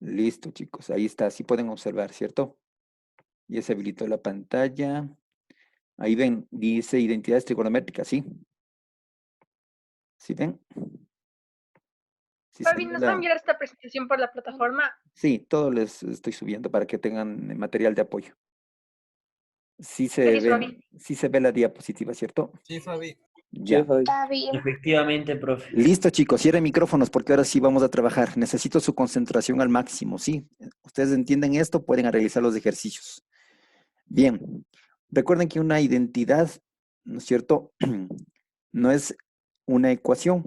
Listo, chicos. Ahí está. Así pueden observar, ¿cierto? Ya se habilitó la pantalla. Ahí ven, dice identidades trigonométricas, ¿sí? ¿Sí ven? Sí se Fabi, ve ¿nos va a la... enviar esta presentación por la plataforma? Sí, todo les estoy subiendo para que tengan material de apoyo. Gracias, Fabi. Sí se ve la diapositiva, ¿cierto? Sí, Fabi. Ya. Está bien. Efectivamente, profe. Listo, chicos, cierren micrófonos porque ahora sí vamos a trabajar. Necesito su concentración al máximo, ¿sí? Ustedes entienden esto, pueden realizar los ejercicios. Bien, recuerden que una identidad, ¿no es cierto? No es una ecuación,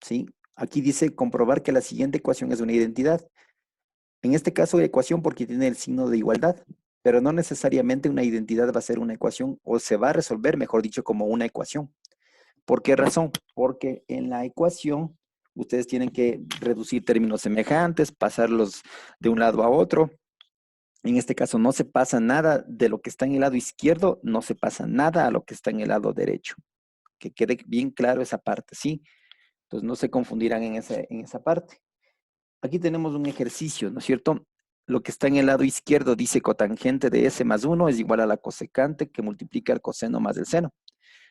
¿sí? Aquí dice comprobar que la siguiente ecuación es una identidad. En este caso, ecuación porque tiene el signo de igualdad, pero no necesariamente una identidad va a ser una ecuación o se va a resolver, mejor dicho, como una ecuación. ¿Por qué razón? Porque en la ecuación ustedes tienen que reducir términos semejantes, pasarlos de un lado a otro. En este caso no se pasa nada de lo que está en el lado izquierdo, no se pasa nada a lo que está en el lado derecho. Que quede bien claro esa parte, ¿sí? Entonces no se confundirán en esa parte. Aquí tenemos un ejercicio, ¿no es cierto? Lo que está en el lado izquierdo dice cotangente de S más 1 es igual a la cosecante que multiplica el coseno más el seno.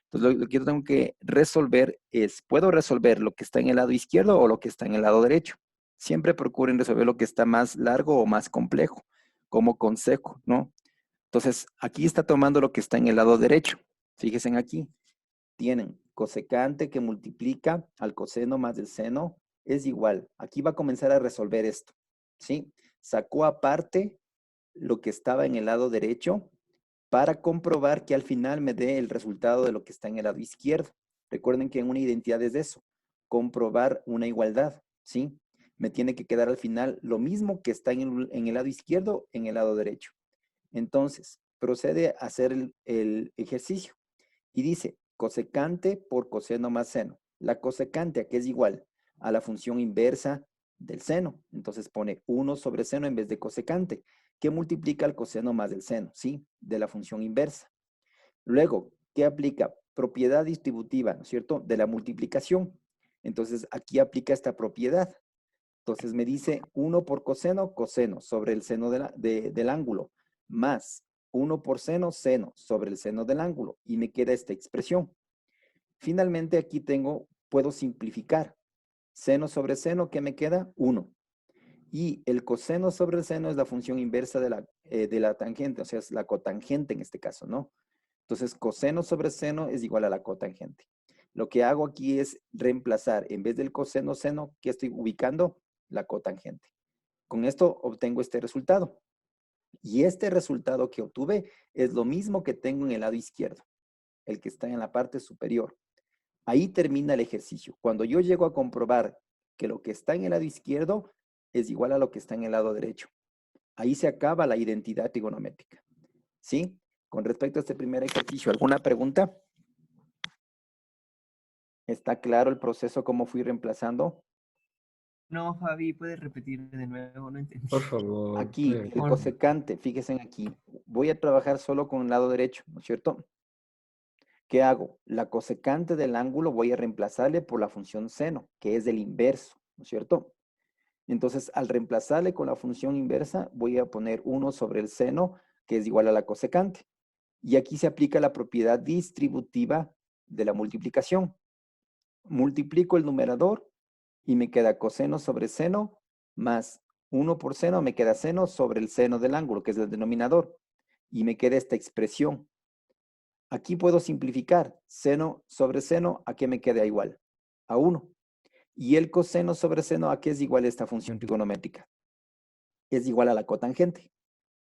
Entonces, lo que yo tengo que resolver es, ¿puedo resolver lo que está en el lado izquierdo o lo que está en el lado derecho? Siempre procuren resolver lo que está más largo o más complejo, como consejo, ¿no? Entonces, aquí está tomando lo que está en el lado derecho. Fíjense en aquí. Tienen cosecante que multiplica al coseno más el seno es igual. Aquí va a comenzar a resolver esto, ¿sí? Sacó aparte lo que estaba en el lado derecho para comprobar que al final me dé el resultado de lo que está en el lado izquierdo. Recuerden que en una identidad es eso, comprobar una igualdad, ¿sí? Me tiene que quedar al final lo mismo que está en el lado izquierdo, en el lado derecho. Entonces, procede a hacer el ejercicio y dice cosecante por coseno más seno. La cosecante aquí es igual a la función inversa del seno. Entonces pone 1 sobre seno en vez de cosecante, que multiplica el coseno más el seno, ¿sí? De la función inversa. Luego, ¿qué aplica? Propiedad distributiva, ¿no es cierto? De la multiplicación. Entonces, aquí aplica esta propiedad. Entonces me dice 1 por coseno, coseno sobre el seno del ángulo, más 1 por seno, seno sobre el seno del ángulo. Y me queda esta expresión. Finalmente aquí puedo simplificar. Seno sobre seno, ¿qué me queda? 1. Y el coseno sobre el seno es la función inversa de la tangente, o sea, es la cotangente en este caso, ¿no? Entonces, coseno sobre seno es igual a la cotangente. Lo que hago aquí es reemplazar, en vez del coseno seno, ¿qué estoy ubicando? La cotangente. Con esto obtengo este resultado. Y este resultado que obtuve es lo mismo que tengo en el lado izquierdo, el que está en la parte superior. Ahí termina el ejercicio. Cuando yo llego a comprobar que lo que está en el lado izquierdo es igual a lo que está en el lado derecho. Ahí se acaba la identidad trigonométrica. ¿Sí? Con respecto a este primer ejercicio, ¿alguna pregunta? ¿Está claro el proceso, cómo fui reemplazando? No, Fabi, ¿puedes repetir de nuevo? No entendí. Por favor. Aquí, el cosecante, fíjense aquí. Voy a trabajar solo con el lado derecho, ¿no es cierto? ¿Qué hago? La cosecante del ángulo voy a reemplazarle por la función seno, que es del inverso, ¿no es cierto? Entonces, al reemplazarle con la función inversa, voy a poner 1 sobre el seno, que es igual a la cosecante. Y aquí se aplica la propiedad distributiva de la multiplicación. Multiplico el numerador y me queda coseno sobre seno más 1 por seno, me queda seno sobre el seno del ángulo, que es el denominador. Y me queda esta expresión. Aquí puedo simplificar. Seno sobre seno, ¿a qué me queda igual? A 1. Y el coseno sobre seno, ¿a qué es igual esta función trigonométrica? Es igual a la cotangente.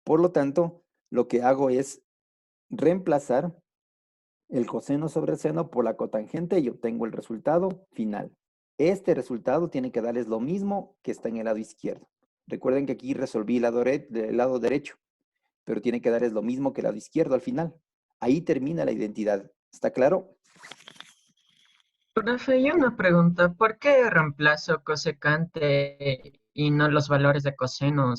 Por lo tanto, lo que hago es reemplazar el coseno sobre el seno por la cotangente y obtengo el resultado final. Este resultado tiene que darles lo mismo que está en el lado izquierdo. Recuerden que aquí resolví el lado derecho, pero tiene que darles lo mismo que el lado izquierdo al final. Ahí termina la identidad. ¿Está claro? Profe, yo una pregunta, ¿por qué reemplazo cosecante y no los valores de coseno?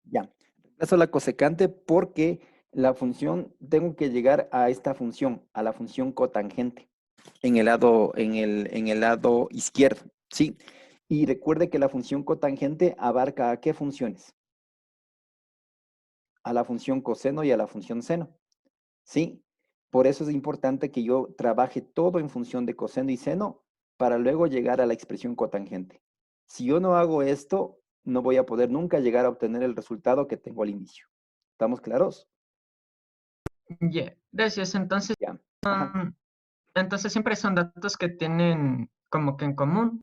Ya. Reemplazo la cosecante porque la función, tengo que llegar a esta función, a la función cotangente, en el lado izquierdo, ¿sí? Y recuerde que la función cotangente abarca ¿a qué funciones? A la función coseno y a la función seno. ¿Sí? Por eso es importante que yo trabaje todo en función de coseno y seno para luego llegar a la expresión cotangente. Si yo no hago esto, no voy a poder nunca llegar a obtener el resultado que tengo al inicio. ¿Estamos claros? Ya, gracias. Entonces, Ya. Ajá. entonces siempre son datos que tienen como que en común.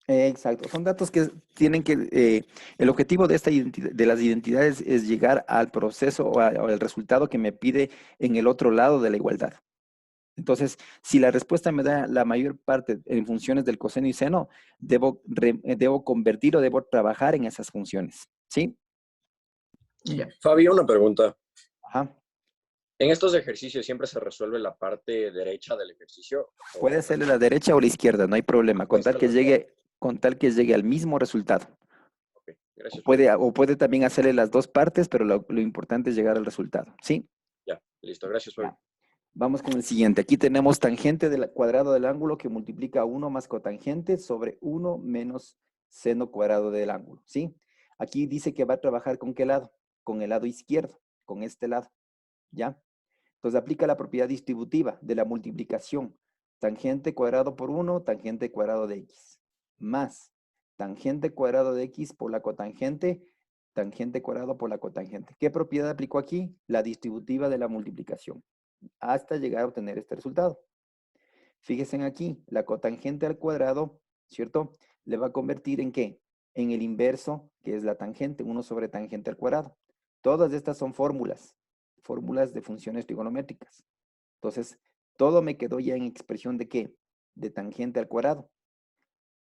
Exacto. Son datos que tienen que, el objetivo de de las identidades es llegar al proceso o al resultado que me pide en el otro lado de la igualdad. Entonces, si la respuesta me da la mayor parte en funciones del coseno y seno, debo convertir o debo trabajar en esas funciones. ¿Sí? Ya. Fabi, una pregunta. Ajá. ¿En estos ejercicios siempre se resuelve la parte derecha del ejercicio? Puede ser de la derecha o la izquierda, no hay problema, Puede ser con tal que llegue al mismo resultado. Ok, gracias. Fabi. O puede también hacerle las dos partes, pero lo importante es llegar al resultado. ¿Sí? Ya, listo. Gracias, Fabi. Ya. Vamos con el siguiente. Aquí tenemos tangente del cuadrado del ángulo que multiplica 1 más cotangente sobre 1 menos seno cuadrado del ángulo. ¿Sí? Aquí dice que va a trabajar ¿con qué lado? Con el lado izquierdo, con este lado. ¿Ya? Entonces aplica la propiedad distributiva de la multiplicación. Tangente cuadrado por 1, tangente cuadrado de x. Más tangente cuadrado de x por la cotangente, tangente cuadrado por la cotangente. ¿Qué propiedad aplicó aquí? La distributiva de la multiplicación. Hasta llegar a obtener este resultado. Fíjense aquí, la cotangente al cuadrado, ¿cierto? Le va a convertir ¿en qué? En el inverso, que es la tangente, 1 sobre tangente al cuadrado. Todas estas son fórmulas de funciones trigonométricas. Entonces, todo me quedó ya en expresión de ¿qué? De tangente al cuadrado.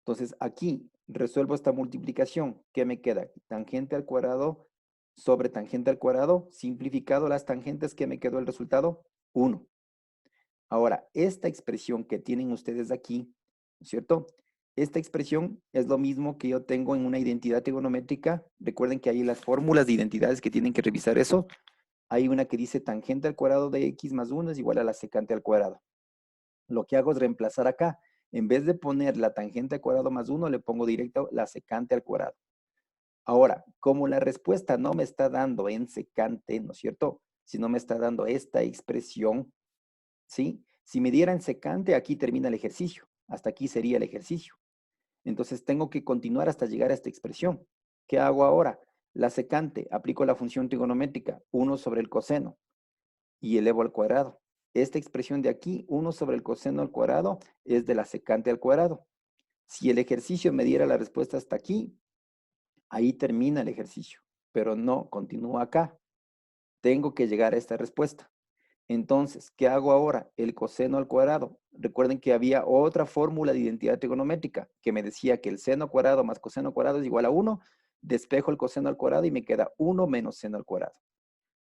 Entonces, aquí resuelvo esta multiplicación. ¿Qué me queda? Tangente al cuadrado sobre tangente al cuadrado, simplificado las tangentes, ¿qué me quedó el resultado? 1. Ahora, esta expresión que tienen ustedes aquí, ¿no es cierto? Esta expresión es lo mismo que yo tengo en una identidad trigonométrica. Recuerden que hay las fórmulas de identidades que tienen que revisar eso. Hay una que dice tangente al cuadrado de x más 1 es igual a la secante al cuadrado. Lo que hago es reemplazar acá. En vez de poner la tangente al cuadrado más 1, le pongo directo la secante al cuadrado. Ahora, como la respuesta no me está dando en secante, ¿no es cierto? Sino me está dando esta expresión, ¿sí? Si me dieran secante, aquí termina el ejercicio. Hasta aquí sería el ejercicio. Entonces tengo que continuar hasta llegar a esta expresión. ¿Qué hago ahora? La secante, aplico la función trigonométrica, 1 sobre el coseno, y elevo al cuadrado. Esta expresión de aquí, 1 sobre el coseno al cuadrado, es de la secante al cuadrado. Si el ejercicio me diera la respuesta hasta aquí, ahí termina el ejercicio. Pero no, continúa acá. Tengo que llegar a esta respuesta. Entonces, ¿qué hago ahora? El coseno al cuadrado. Recuerden que había otra fórmula de identidad trigonométrica que me decía que el seno cuadrado más coseno cuadrado es igual a 1. Despejo el coseno al cuadrado y me queda 1 menos seno al cuadrado.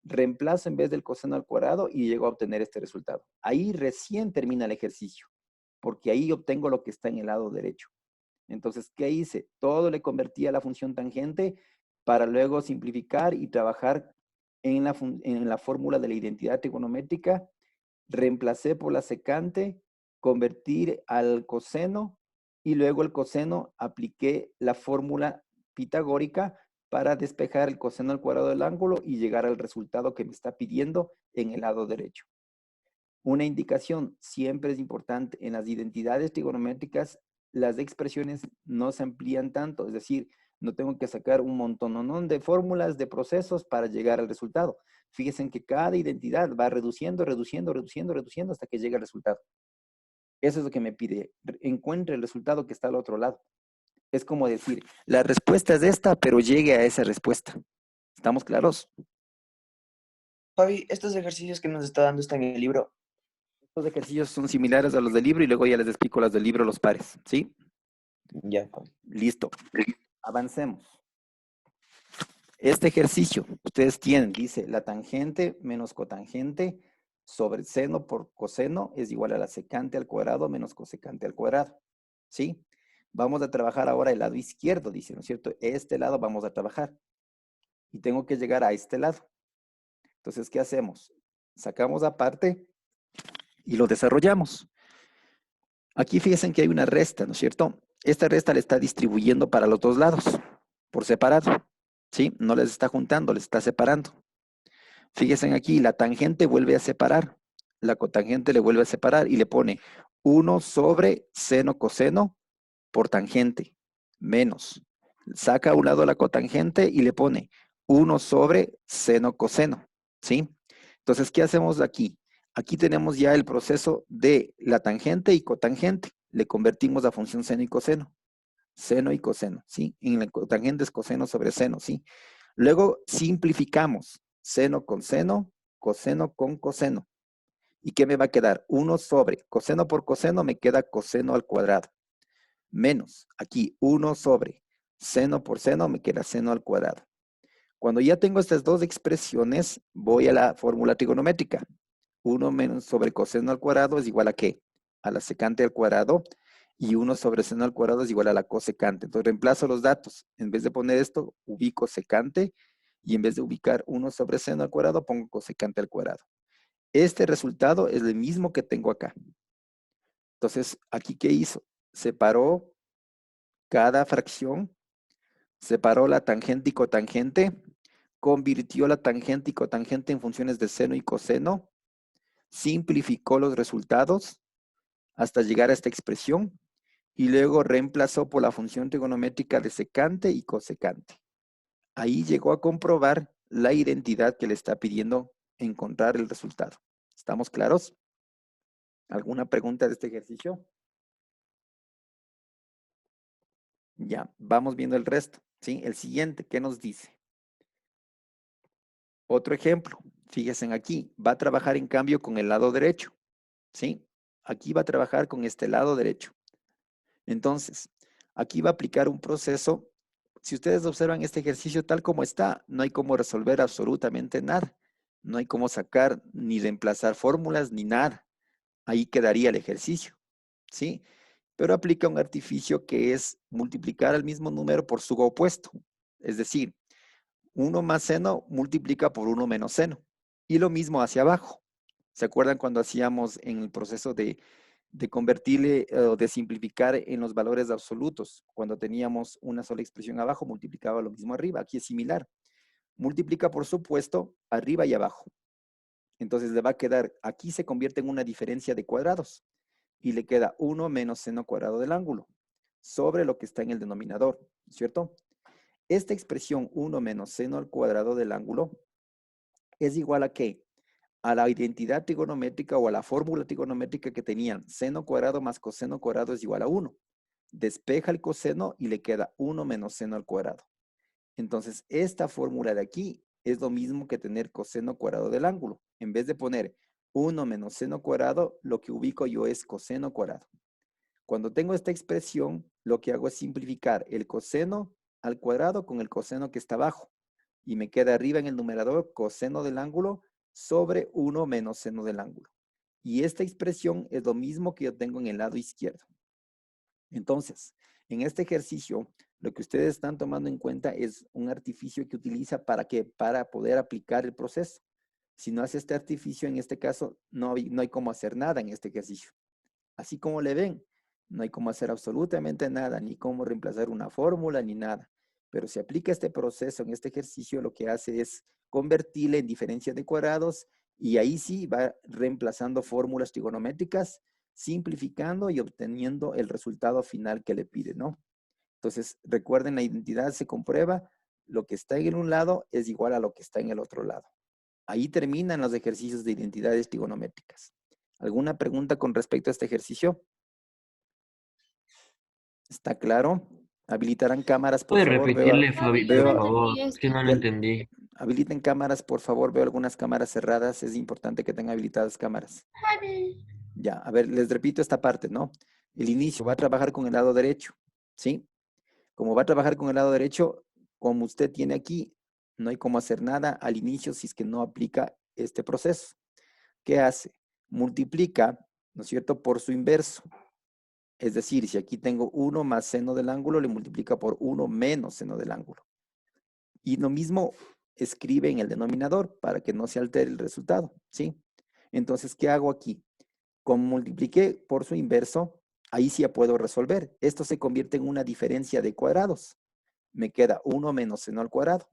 Reemplazo en vez del coseno al cuadrado y llego a obtener este resultado. Ahí recién termina el ejercicio, porque ahí obtengo lo que está en el lado derecho. Entonces, ¿qué hice? Todo le convertí a la función tangente para luego simplificar y trabajar en la fórmula de la identidad trigonométrica. Reemplacé por la secante, convertir al coseno y luego el coseno apliqué la fórmula pitagórica para despejar el coseno al cuadrado del ángulo y llegar al resultado que me está pidiendo en el lado derecho. Una indicación siempre es importante. En las identidades trigonométricas, las expresiones no se amplían tanto, es decir, no tengo que sacar un montón de fórmulas, de procesos para llegar al resultado. Fíjense en que cada identidad va reduciendo hasta que llega al resultado. Eso es lo que me pide. Encuentre el resultado que está al otro lado. Es como decir, la respuesta es esta, pero llegue a esa respuesta. ¿Estamos claros? Fabi, estos ejercicios que nos está dando están en el libro. Estos ejercicios son similares a los del libro y luego ya les explico los del libro, los pares, ¿sí? Ya, Fabi. Listo. Avancemos. Este ejercicio, ustedes tienen, dice, la tangente menos cotangente sobre seno por coseno es igual a la secante al cuadrado menos cosecante al cuadrado, ¿sí? Vamos a trabajar ahora el lado izquierdo, dice, ¿no es cierto? Este lado vamos a trabajar. Y tengo que llegar a este lado. Entonces, ¿qué hacemos? Sacamos aparte y lo desarrollamos. Aquí fíjense que hay una resta, ¿no es cierto? esta resta le está distribuyendo para los dos lados, por separado, ¿sí? No les está juntando, les está separando. Fíjense aquí, la tangente vuelve a separar, la cotangente le vuelve a separar y le pone 1 sobre seno coseno por tangente, menos. Saca a un lado la cotangente y le pone 1 sobre seno coseno, ¿sí? Entonces, ¿qué hacemos aquí? Aquí tenemos ya el proceso de la tangente y cotangente. Le convertimos a función seno y coseno. Seno y coseno, ¿sí? En la cotangente es coseno sobre seno, ¿sí? Luego simplificamos. Seno con seno, coseno con coseno. ¿Y qué me va a quedar? 1 sobre coseno por coseno me queda coseno al cuadrado. Menos, aquí 1 sobre seno por seno me queda seno al cuadrado. Cuando ya tengo estas dos expresiones, voy a la fórmula trigonométrica. 1 menos sobre coseno al cuadrado es igual a ¿qué? A la secante al cuadrado. Y 1 sobre seno al cuadrado es igual a la cosecante. Entonces reemplazo los datos. En vez de poner esto, ubico secante. Y en vez de ubicar 1 sobre seno al cuadrado, pongo cosecante al cuadrado. Este resultado es el mismo que tengo acá. Entonces, ¿aquí qué hizo? Separó cada fracción, separó la tangente y cotangente, convirtió la tangente y cotangente en funciones de seno y coseno, simplificó los resultados hasta llegar a esta expresión y luego reemplazó por la función trigonométrica de secante y cosecante. Ahí llegó a comprobar la identidad que le está pidiendo encontrar el resultado. ¿Estamos claros? ¿Alguna pregunta de este ejercicio? Ya, vamos viendo el resto, ¿sí? El siguiente, ¿qué nos dice? Otro ejemplo, fíjense aquí, va a trabajar en cambio con el lado derecho, ¿sí? Aquí va a trabajar con este lado derecho. Entonces, aquí va a aplicar un proceso. Si ustedes observan este ejercicio tal como está, no hay cómo resolver absolutamente nada. No hay cómo sacar ni reemplazar fórmulas ni nada. Ahí quedaría el ejercicio, ¿sí? Pero aplica un artificio que es multiplicar el mismo número por su opuesto. Es decir, 1 más seno multiplica por 1 menos seno. Y lo mismo hacia abajo. ¿Se acuerdan cuando hacíamos en el proceso de convertirle o de simplificar en los valores absolutos? Cuando teníamos una sola expresión abajo, multiplicaba lo mismo arriba. Aquí es similar. Multiplica por supuesto arriba y abajo. Entonces le va a quedar, aquí se convierte en una diferencia de cuadrados. Y le queda 1 menos seno cuadrado del ángulo sobre lo que está en el denominador, ¿cierto? Esta expresión 1 menos seno al cuadrado del ángulo es igual a ¿qué? A la identidad trigonométrica o a la fórmula trigonométrica que tenían. Seno cuadrado más coseno cuadrado es igual a 1. Despeja el coseno y le queda 1 menos seno al cuadrado. Entonces, esta fórmula de aquí es lo mismo que tener coseno cuadrado del ángulo. En vez de poner 1 menos seno cuadrado, lo que ubico yo es coseno cuadrado. Cuando tengo esta expresión, lo que hago es simplificar el coseno al cuadrado con el coseno que está abajo. Y me queda arriba en el numerador coseno del ángulo sobre 1 menos seno del ángulo. Y esta expresión es lo mismo que yo tengo en el lado izquierdo. Entonces, en este ejercicio, lo que ustedes están tomando en cuenta es un artificio que utiliza para ¿qué? Para poder aplicar el proceso. Si no hace este artificio, en este caso, no hay cómo hacer nada en este ejercicio. Así como le ven, no hay cómo hacer absolutamente nada, ni cómo reemplazar una fórmula, ni nada. Pero si aplica este proceso en este ejercicio, lo que hace es convertirle en diferencia de cuadrados y ahí sí va reemplazando fórmulas trigonométricas, simplificando y obteniendo el resultado final que le pide, ¿no? Entonces, recuerden, la identidad se comprueba, lo que está en un lado es igual a lo que está en el otro lado. Ahí terminan los ejercicios de identidades trigonométricas. ¿Alguna pregunta con respecto a este ejercicio? ¿Está claro? Habilitarán cámaras, por ¿Puede favor. repetirle, Fabi, por no favor? entendí Es que no lo veo- entendí. habiliten cámaras, por favor. Veo algunas cámaras cerradas. Es importante que tengan habilitadas cámaras. Ya, a ver, les repito esta parte, ¿no? El inicio va a trabajar con el lado derecho, ¿sí? Como va a trabajar con el lado derecho, como usted tiene aquí, no hay cómo hacer nada al inicio si es que no aplica este proceso. ¿Qué hace? Multiplica, ¿no es cierto?, por su inverso. Es decir, si aquí tengo 1 más seno del ángulo, le multiplica por 1 menos seno del ángulo. Y lo mismo escribe en el denominador para que no se altere el resultado, ¿sí? Entonces, ¿qué hago aquí? Como multipliqué por su inverso, Ahí sí ya puedo resolver. Esto se convierte en una diferencia de cuadrados. Me queda 1 menos seno al cuadrado,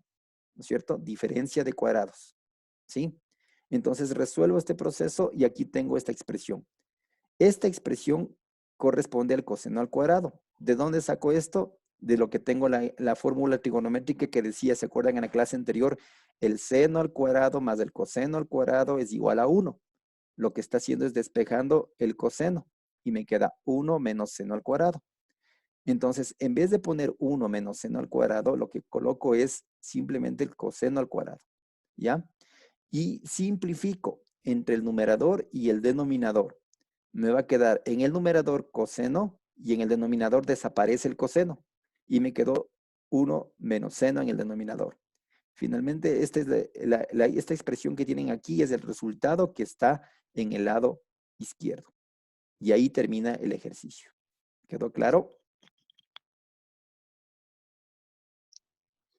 ¿no es cierto? Diferencia de cuadrados, ¿sí? Entonces resuelvo este proceso y aquí tengo esta expresión. Esta expresión corresponde al coseno al cuadrado. ¿De dónde saco esto? De lo que tengo la fórmula trigonométrica que decía, ¿se acuerdan en la clase anterior? El seno al cuadrado más el coseno al cuadrado es igual a 1. Lo que está haciendo es despejando el coseno y me queda 1 menos seno al cuadrado. Entonces, en vez de poner 1 menos seno al cuadrado, lo que coloco es simplemente el coseno al cuadrado, ¿ya? Y simplifico entre el numerador y el denominador. Me va a quedar en el numerador coseno y en el denominador desaparece el coseno. Y me quedó 1 menos seno en el denominador. Finalmente, esta expresión que tienen aquí es el resultado que está en el lado izquierdo. Y ahí termina el ejercicio. ¿Quedó claro?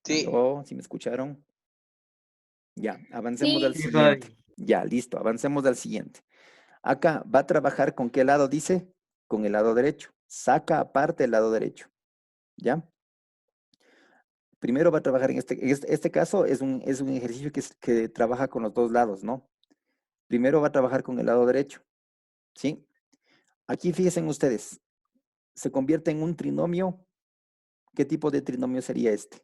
Sí. ¿Aló? ¿Sí me escucharon? Ya, avancemos Sí. al Sí, siguiente. Fabi. Ya, listo, avancemos al siguiente. Acá, ¿va a trabajar con qué lado dice? Con el lado derecho. Saca aparte el lado derecho. ¿Ya? Primero va a trabajar en este caso, es un ejercicio que trabaja con los dos lados, ¿no? Primero va a trabajar con el lado derecho. ¿Sí? Aquí fíjense ustedes, se convierte en un trinomio. ¿Qué tipo de trinomio sería este?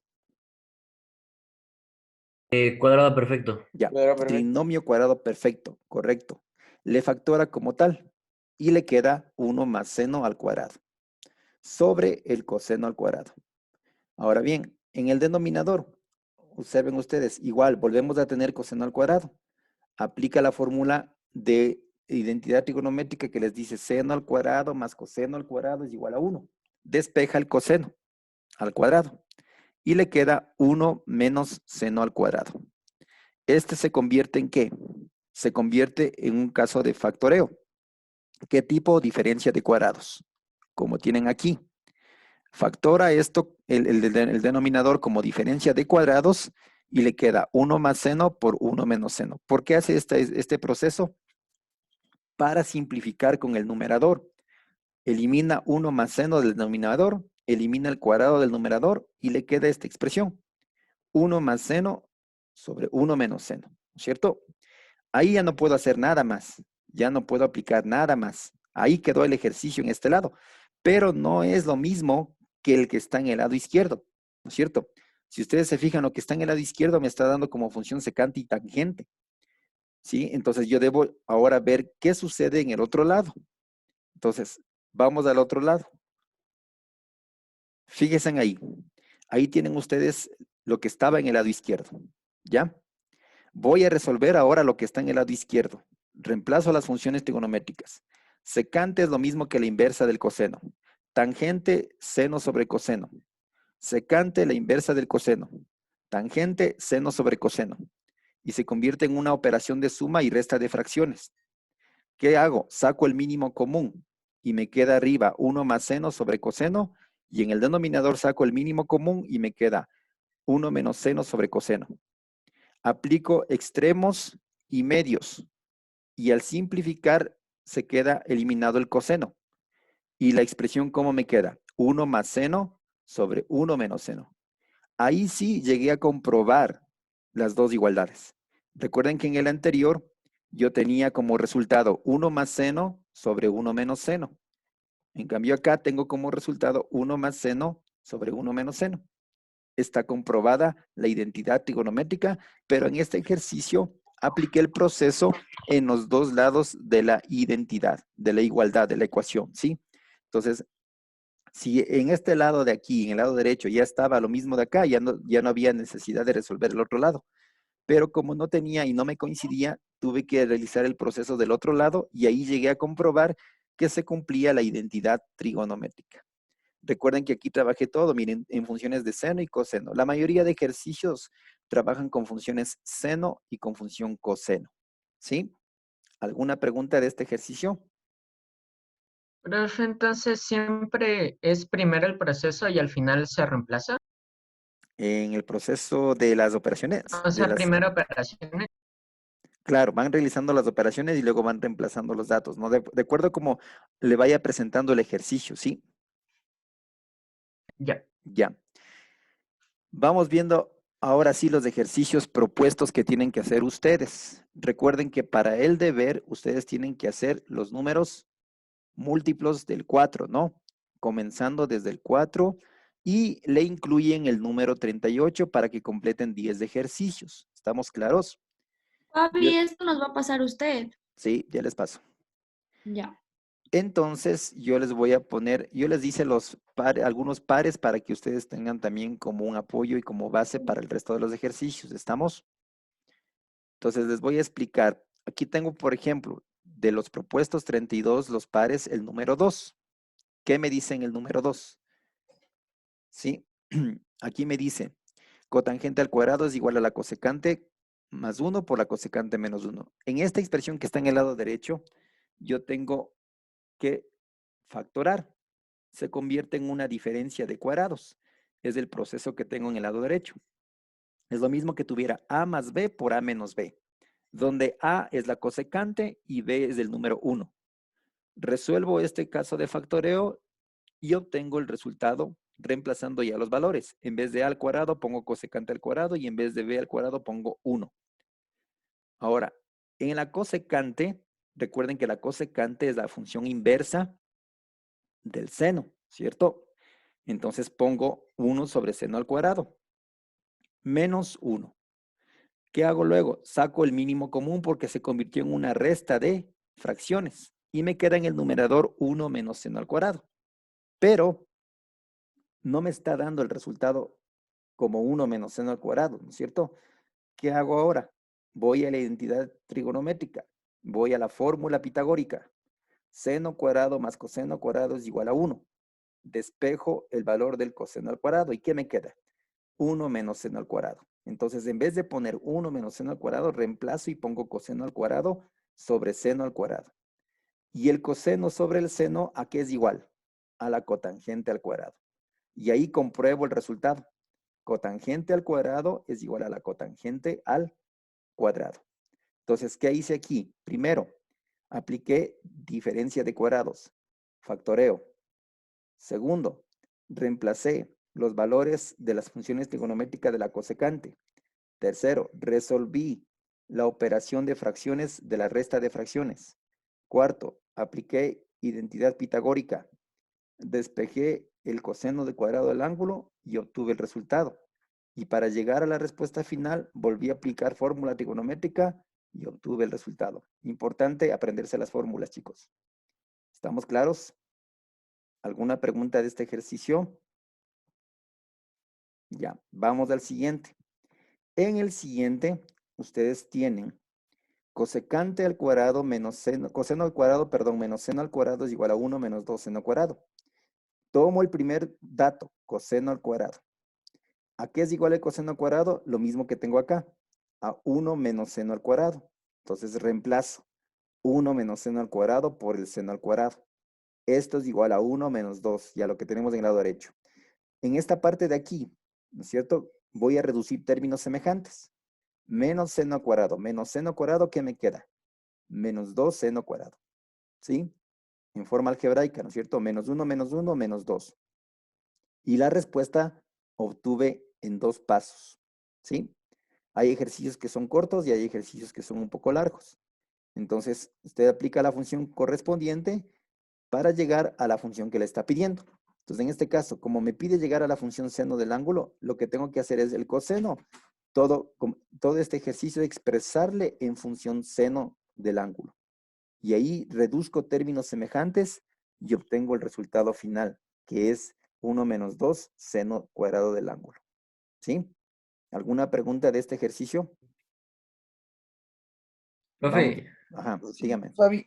Cuadrado perfecto. Ya, Cuadrado perfecto. trinomio cuadrado perfecto, correcto. Le factora como tal y le queda 1 más seno al cuadrado sobre el coseno al cuadrado. Ahora bien, en el denominador, observen ustedes, igual volvemos a tener coseno al cuadrado. Aplica la fórmula de identidad trigonométrica que les dice seno al cuadrado más coseno al cuadrado es igual a 1. Despeja el coseno al cuadrado y le queda 1 menos seno al cuadrado. Este se convierte ¿en qué? Se convierte en un caso de factoreo. ¿Qué tipo? Diferencia de cuadrados. Como tienen aquí. Factora esto, el denominador como diferencia de cuadrados y le queda 1 más seno por 1 menos seno. ¿Por qué hace este proceso? Para simplificar con el numerador. Elimina 1 más seno del denominador, elimina el cuadrado del numerador y le queda esta expresión. 1 más seno sobre 1 menos seno, ¿cierto? Ahí ya no puedo hacer nada más, ya no puedo aplicar nada más. Ahí quedó el ejercicio en este lado, pero no es lo mismo que el que está en el lado izquierdo, ¿no es cierto? Si ustedes se fijan, lo que está en el lado izquierdo me está dando como función secante y tangente, ¿sí? Entonces yo debo ahora ver qué sucede en el otro lado. Entonces, vamos al otro lado. Fíjense ahí. Ahí tienen ustedes lo que estaba en el lado izquierdo, ¿ya? Voy a resolver ahora lo que está en el lado izquierdo. Reemplazo las funciones trigonométricas. Secante es lo mismo que la inversa del coseno. Tangente, seno sobre coseno. Secante, la inversa del coseno. Tangente, seno sobre coseno. Y se convierte en una operación de suma y resta de fracciones. ¿Qué hago? Saco el mínimo común y me queda arriba 1 más seno sobre coseno. Y en el denominador saco el mínimo común y me queda 1 menos seno sobre coseno. Aplico extremos y medios y al simplificar se queda eliminado el coseno. Y la expresión, ¿cómo me queda? 1 más seno sobre 1 menos seno. Ahí sí llegué a comprobar las dos igualdades. Recuerden que en el anterior yo tenía como resultado 1 más seno sobre 1 menos seno. En cambio acá tengo como resultado 1 más seno sobre 1 menos seno. Está comprobada la identidad trigonométrica, pero en este ejercicio apliqué el proceso en los dos lados de la identidad, de la igualdad, de la ecuación, ¿sí? Entonces, si en este lado de aquí, en el lado derecho, ya estaba lo mismo de acá, ya no había necesidad de resolver el otro lado. Pero como no tenía y no me coincidía, tuve que realizar el proceso del otro lado y ahí llegué a comprobar que se cumplía la identidad trigonométrica. Recuerden que aquí trabajé todo, miren, en funciones de seno y coseno. La mayoría de ejercicios trabajan con funciones seno y con función coseno. ¿Sí? ¿Alguna pregunta de este ejercicio? Profe, entonces siempre es primero el proceso y al final se reemplaza. En el proceso de las operaciones, O sea, primero operaciones. Claro, van realizando las operaciones y luego van reemplazando los datos, ¿no? De acuerdo a cómo le vaya presentando el ejercicio, ¿sí? Ya. Ya. Vamos viendo ahora sí los ejercicios propuestos que tienen que hacer ustedes. Recuerden que para el deber, ustedes tienen que hacer los números múltiplos del 4, ¿no? Comenzando desde el 4 y le incluyen el número 38 para que completen 10 de ejercicios. ¿Estamos claros? Papi, esto nos va a pasar usted. Sí, ya les paso. Ya. Entonces, yo les voy a poner, yo les hice algunos pares para que ustedes tengan también como un apoyo y como base para el resto de los ejercicios. ¿Estamos? Entonces, les voy a explicar. Aquí tengo, por ejemplo, de los propuestos 32, los pares, el número 2. ¿Qué me dicen el número 2? ¿Sí? Aquí me dice, cotangente al cuadrado es igual a la cosecante más 1 por la cosecante menos 1. En esta expresión que está en el lado derecho, yo tengo que factorar. Se convierte en una diferencia de cuadrados. Es el proceso que tengo en el lado derecho. Es lo mismo que tuviera A más B por A menos B, donde A es la cosecante y B es el número 1. Resuelvo este caso de factoreo y obtengo el resultado reemplazando ya los valores. En vez de A al cuadrado pongo cosecante al cuadrado y en vez de B al cuadrado pongo 1. Ahora, en la cosecante, recuerden que la cosecante es la función inversa del seno, ¿cierto? Entonces pongo 1 sobre seno al cuadrado, menos 1. ¿Qué hago luego? Saco el mínimo común porque se convirtió en una resta de fracciones y me queda en el numerador 1 menos seno al cuadrado. Pero no me está dando el resultado como 1 menos seno al cuadrado, ¿no es cierto? ¿Qué hago ahora? Voy a la identidad trigonométrica, voy a la fórmula pitagórica. Seno cuadrado más coseno cuadrado es igual a 1. Despejo el valor del coseno al cuadrado. ¿Y qué me queda? 1 menos seno al cuadrado. Entonces, en vez de poner 1 menos seno al cuadrado, reemplazo y pongo coseno al cuadrado sobre seno al cuadrado. Y el coseno sobre el seno, ¿a qué es igual? A la cotangente al cuadrado. Y ahí compruebo el resultado. Cotangente al cuadrado es igual a la cotangente al cuadrado. Entonces, ¿qué hice aquí? Primero, apliqué diferencia de cuadrados. Factoreo. Segundo, reemplacé los valores de las funciones trigonométricas de la cosecante. Tercero, resolví la operación de fracciones de la resta de fracciones. Cuarto, apliqué identidad pitagórica. Despejé el coseno de cuadrado del ángulo y obtuve el resultado. Y para llegar a la respuesta final, volví a aplicar fórmula trigonométrica y obtuve el resultado. Importante aprenderse las fórmulas, chicos. ¿Estamos claros? ¿Alguna pregunta de este ejercicio? Ya, vamos al siguiente. En el siguiente, ustedes tienen cosecante al cuadrado menos seno, coseno al cuadrado, perdón, menos seno al cuadrado es igual a 1 menos 2 seno al cuadrado. Tomo el primer dato, coseno al cuadrado. ¿A qué es igual el coseno al cuadrado? Lo mismo que tengo acá, a 1 menos seno al cuadrado. Entonces reemplazo 1 menos seno al cuadrado por el seno al cuadrado. Esto es igual a 1 menos 2, ya lo que tenemos en el lado derecho. En esta parte de aquí, ¿no es cierto? Voy a reducir términos semejantes. Menos seno cuadrado, ¿qué me queda? Menos 2 seno cuadrado, ¿sí? En forma algebraica, ¿no es cierto? Menos 1, menos 2. Y la respuesta obtuve en 2 pasos, ¿sí? Hay ejercicios que son cortos y hay ejercicios que son un poco largos. Entonces, usted aplica la función correspondiente para llegar a la función que le está pidiendo. Entonces, en este caso, como me pide llegar a la función seno del ángulo, lo que tengo que hacer es el coseno. Todo este ejercicio de expresarle en función seno del ángulo. Y ahí reduzco términos semejantes y obtengo el resultado final, que es 1 menos 2 seno cuadrado del ángulo. ¿Sí? ¿Alguna pregunta de este ejercicio? Profe, Ajá, dígame. Fabi,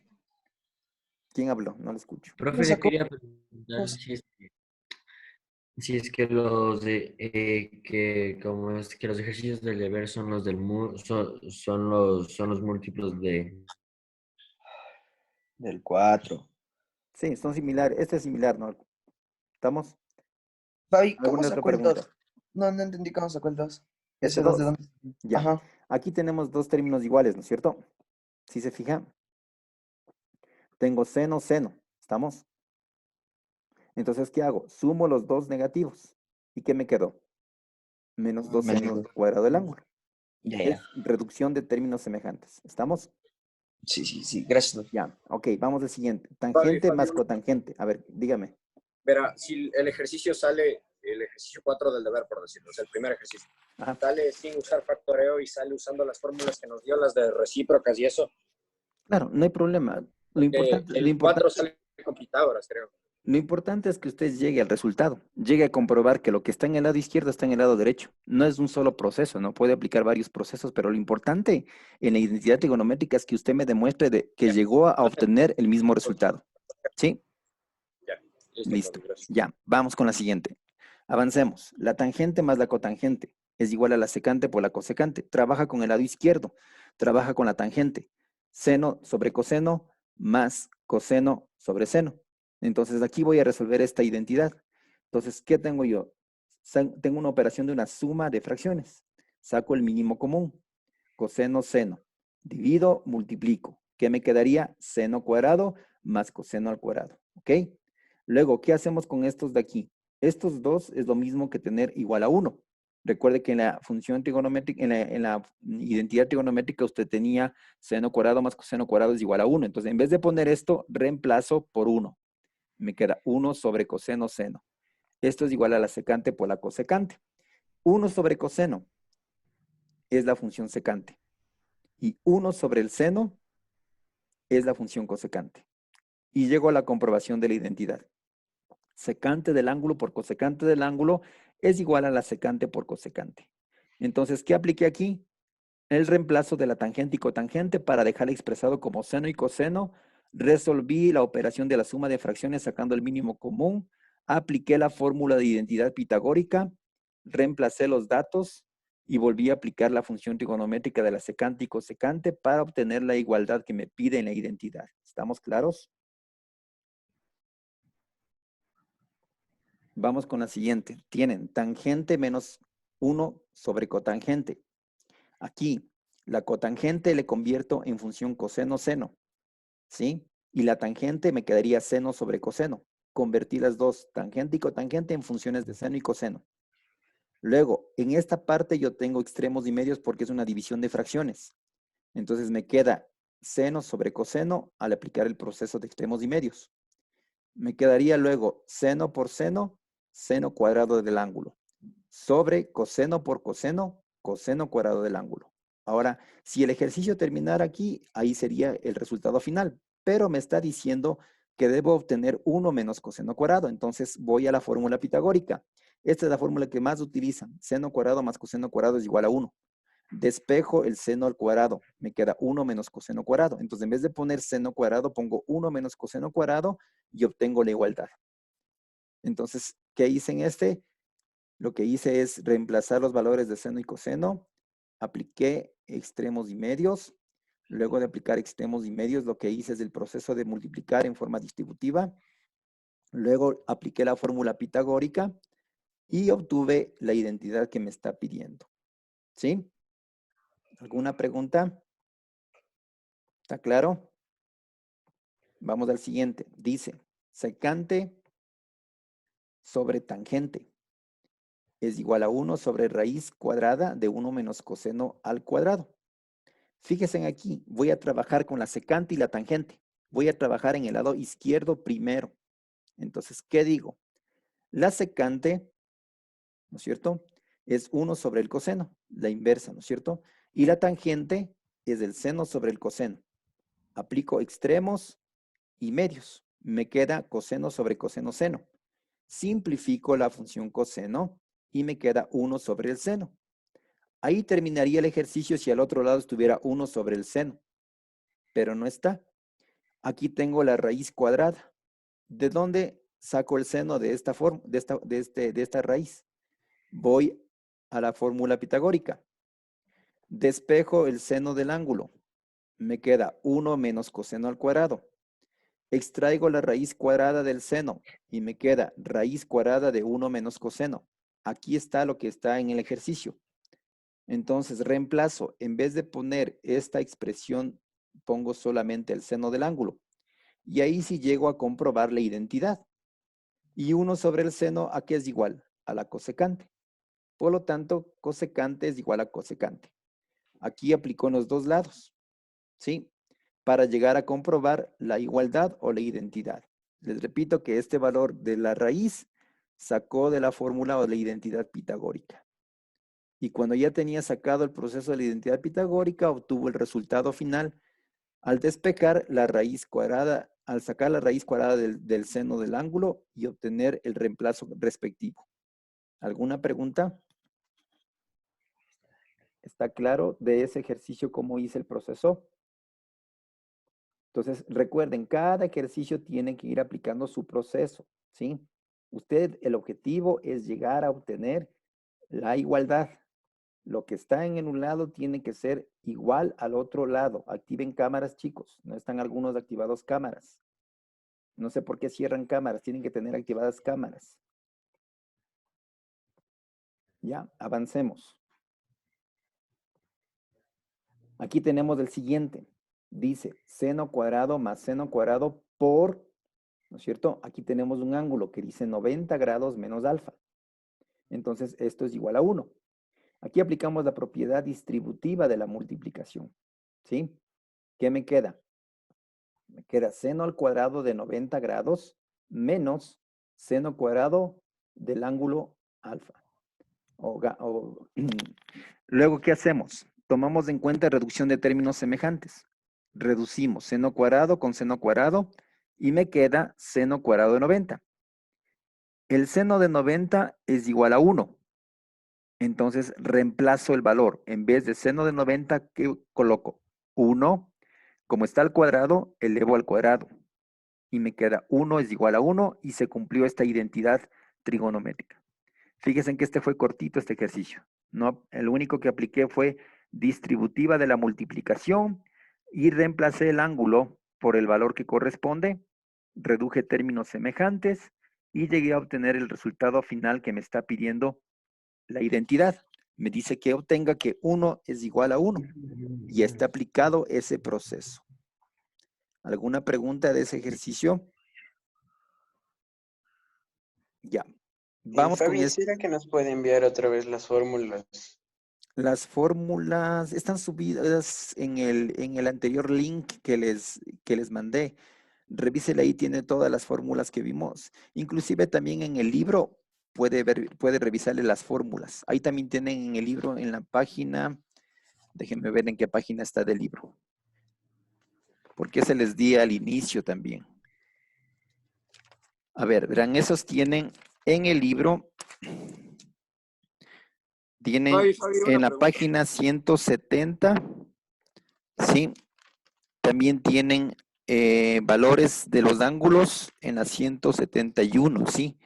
¿Quién habló? No lo escucho. profe, me le sacó quería preguntar dos. si es que los de que como es que los ejercicios del deber son los del son los múltiplos de Del 4. Sí, son similares. Este es similar, ¿no? ¿Estamos? Fabi, ¿cómo ¿Alguna otra sacó el pregunta? 2? No entendí cómo sacó el 2. Este ¿Ese 2 de 2. dónde? Ya. Ajá. Aquí tenemos dos términos iguales, ¿no es cierto? Si se fija, tengo seno, seno. ¿Estamos? Entonces, ¿qué hago? Sumo los dos negativos. ¿Y qué me quedó? Menos 2 Menos senos dos. al cuadrado del ángulo. Ya, Es ya. reducción de términos semejantes. ¿Estamos? Sí, sí, sí. Gracias, Doc. Ya, ok, vamos al siguiente. Fabi, Tangente Fabi, más cotangente. A ver, dígame. verá, si el ejercicio sale, el ejercicio 4 del deber, por decirlo, o sea, el primer ejercicio, Ajá. sale sin usar factoreo y sale usando las fórmulas que nos dio, las de recíprocas y eso. Claro, no hay problema. Lo importante, El 4 sale con Pitágoras, creo. lo importante es que usted llegue al resultado, llegue a comprobar que lo que está en el lado izquierdo está en el lado derecho. No es un solo proceso, no puede aplicar varios procesos, pero lo importante en la identidad trigonométrica es que usted me demuestre que llegó a obtener el mismo resultado. ¿Sí? Ya, Listo. Fabi, gracias. Ya, vamos con la siguiente. Avancemos. La tangente más la cotangente es igual a la secante por la cosecante. Trabaja con el lado izquierdo, trabaja con la tangente. Seno sobre coseno más coseno sobre seno. Entonces aquí voy a resolver esta identidad. Entonces, ¿qué tengo yo? Tengo una operación de una suma de fracciones. Saco el mínimo común. Coseno, seno. Divido, multiplico. ¿Qué me quedaría? Seno cuadrado más coseno al cuadrado. ¿Ok? Luego, ¿qué hacemos con estos de aquí? Estos dos es lo mismo que tener igual a 1. Recuerde que en la función trigonométrica, en la identidad trigonométrica, usted tenía seno cuadrado más coseno cuadrado es igual a 1. Entonces, en vez de poner esto, reemplazo por 1. Me queda 1 sobre coseno seno. Esto es igual a la secante por la cosecante. 1 sobre coseno es la función secante. Y 1 sobre el seno es la función cosecante. Y llego a la comprobación de la identidad. Secante del ángulo por cosecante del ángulo es igual a la secante por cosecante. Entonces, ¿qué apliqué aquí? El reemplazo de la tangente y cotangente para dejar expresado como seno y coseno. Resolví la operación de la suma de fracciones sacando el mínimo común. Apliqué la fórmula de identidad pitagórica. Reemplacé los datos y volví a aplicar la función trigonométrica de la secante y cosecante para obtener la igualdad que me pide en la identidad. ¿Estamos claros? Vamos con la siguiente. Tienen tangente menos 1 sobre cotangente. Aquí, la cotangente le convierto en función coseno-seno, ¿sí? Y la tangente me quedaría seno sobre coseno. Convertí las dos, tangente y cotangente, en funciones de seno y coseno. Luego, en esta parte yo tengo extremos y medios porque es una división de fracciones. Entonces me queda seno sobre coseno al aplicar el proceso de extremos y medios. Me quedaría luego seno por seno, seno cuadrado del ángulo, sobre coseno por coseno, coseno cuadrado del ángulo. Ahora, si el ejercicio terminara aquí, ahí sería el resultado final, pero me está diciendo que debo obtener 1 menos coseno cuadrado. Entonces voy a la fórmula pitagórica. Esta es la fórmula que más utilizan. Seno cuadrado más coseno cuadrado es igual a 1. Despejo el seno al cuadrado. Me queda 1 menos coseno cuadrado. Entonces, en vez de poner seno cuadrado, pongo 1 menos coseno cuadrado y obtengo la igualdad. Entonces, ¿qué hice en este? Lo que hice es reemplazar los valores de seno y coseno. Apliqué extremos y medios. Luego de aplicar extremos y medios, lo que hice es el proceso de multiplicar en forma distributiva. Luego apliqué la fórmula pitagórica y obtuve la identidad que me está pidiendo. ¿Sí? ¿Alguna pregunta? ¿Está claro? Vamos al siguiente. Dice, secante sobre tangente es igual a 1 sobre raíz cuadrada de 1 menos coseno al cuadrado. Fíjense en aquí, voy a trabajar con la secante y la tangente. Voy a trabajar en el lado izquierdo primero. Entonces, ¿qué digo? La secante, ¿no es cierto? Es 1 sobre el coseno, la inversa, ¿no es cierto? Y la tangente es el seno sobre el coseno. Aplico extremos y medios. Me queda coseno sobre coseno seno. Simplifico la función coseno y me queda 1 sobre el seno. Ahí terminaría el ejercicio si al otro lado estuviera 1 sobre el seno, pero no está. Aquí tengo la raíz cuadrada. ¿De dónde saco el seno de esta forma, de esta raíz? Voy a la fórmula pitagórica. Despejo el seno del ángulo. Me queda 1 menos coseno al cuadrado. Extraigo la raíz cuadrada del seno y me queda raíz cuadrada de 1 menos coseno. Aquí está lo que está en el ejercicio. Entonces, reemplazo, en vez de poner esta expresión, pongo solamente el seno del ángulo. Y ahí sí llego a comprobar la identidad. Y 1 sobre el seno, ¿a qué es igual? A la cosecante. Por lo tanto, cosecante es igual a cosecante. Aquí aplicó en los dos lados, ¿sí? Para llegar a comprobar la igualdad o la identidad. Les repito que este valor de la raíz sacó de la fórmula o de la identidad pitagórica. Y cuando ya tenía sacado el proceso de la identidad pitagórica, obtuvo el resultado final al despejar la raíz cuadrada, al sacar la raíz cuadrada del seno del ángulo y obtener el reemplazo respectivo. ¿Alguna pregunta? ¿Está claro de ese ejercicio cómo hice el proceso? Entonces, recuerden, cada ejercicio tiene que ir aplicando su proceso, ¿sí? Usted, el objetivo es llegar a obtener la igualdad. Lo que está en un lado tiene que ser igual al otro lado. Activen cámaras, chicos. No están algunos activados cámaras. No sé por qué cierran cámaras. Tienen que tener activadas cámaras. Ya, avancemos. Aquí tenemos el siguiente. Dice seno cuadrado más seno cuadrado por, ¿no es cierto? Aquí tenemos un ángulo que dice 90 grados menos alfa. Entonces, esto es igual a 1. Aquí aplicamos la propiedad distributiva de la multiplicación. ¿Sí? ¿Qué me queda? Me queda seno al cuadrado de 90 grados menos seno cuadrado del ángulo alfa. Luego, ¿qué hacemos? Tomamos en cuenta reducción de términos semejantes. Reducimos seno cuadrado con seno cuadrado y me queda seno cuadrado de 90. El seno de 90 es igual a 1. Entonces, reemplazo el valor. En vez de seno de 90, ¿qué coloco? 1. Como está al cuadrado, elevo al cuadrado. Y me queda 1 es igual a 1 y se cumplió esta identidad trigonométrica. Fíjense en que este fue cortito este ejercicio. No, el único que apliqué fue distributiva de la multiplicación y reemplacé el ángulo por el valor que corresponde, reduje términos semejantes y llegué a obtener el resultado final que me está pidiendo la identidad. Me dice que obtenga que 1 es igual a 1 y está aplicado ese proceso. ¿Alguna pregunta de ese ejercicio? Ya. Vamos con Fabi, ¿será que nos puede enviar otra vez las fórmulas? Las fórmulas están subidas en el anterior link que les mandé. Revísele ahí, tiene todas las fórmulas que vimos. Inclusive también en el libro puede revisarle las fórmulas. Ahí también tienen en el libro, en la página, déjenme ver en qué página está del libro. Porque se les di al inicio también. A ver, verán, esos tienen en el libro, tienen Fabi, en la pregunta. página 170, ¿sí? También tienen valores de los ángulos en la 171, ¿sí?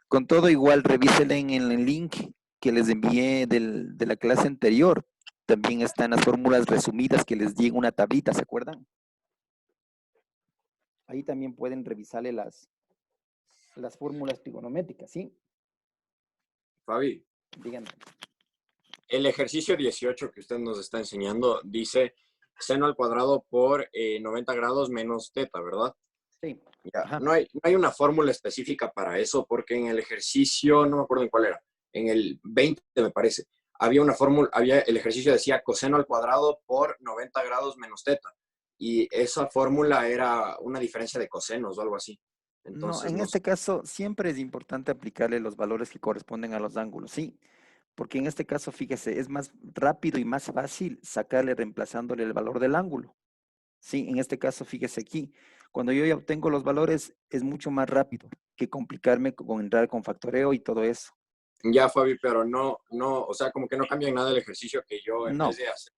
Con todo igual, revísenla en el link que les envié de la clase anterior. También están las fórmulas resumidas que les di en una tablita, ¿se acuerdan? Ahí también pueden revisarle las fórmulas trigonométricas, ¿sí? Fabi, Díganme. el ejercicio 18 que usted nos está enseñando dice seno al cuadrado por 90 grados menos teta, ¿verdad? Sí. Ya, Ajá. no hay una fórmula específica para eso, porque en el ejercicio, no me acuerdo en cuál era, en el 20 me parece, había una fórmula, el ejercicio decía coseno al cuadrado por 90 grados menos teta, y esa fórmula era una diferencia de cosenos o algo así. Entonces, No, en no este sé. caso siempre es importante aplicarle los valores que corresponden a los ángulos, ¿sí? Porque en este caso, fíjese, es más rápido y más fácil sacarle reemplazándole el valor del ángulo. Sí, en este caso, fíjese aquí, cuando yo ya obtengo los valores, es mucho más rápido que complicarme con entrar con factoreo y todo eso. Ya, Fabi, pero no, o sea, como que no cambia en nada el ejercicio que yo en No, vez de hacer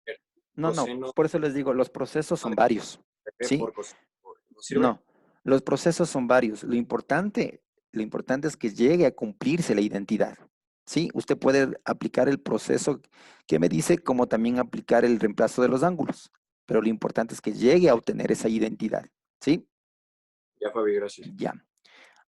no, coseno por eso les digo, los procesos son varios, ¿sí? por coseno, ¿no sirve? No, los procesos son varios. Lo importante es que llegue a cumplirse la identidad, ¿sí? Usted puede aplicar el proceso que me dice, como también aplicar el reemplazo de los ángulos, pero lo importante es que llegue a obtener esa identidad, ¿sí? Ya, Fabi, gracias. Ya.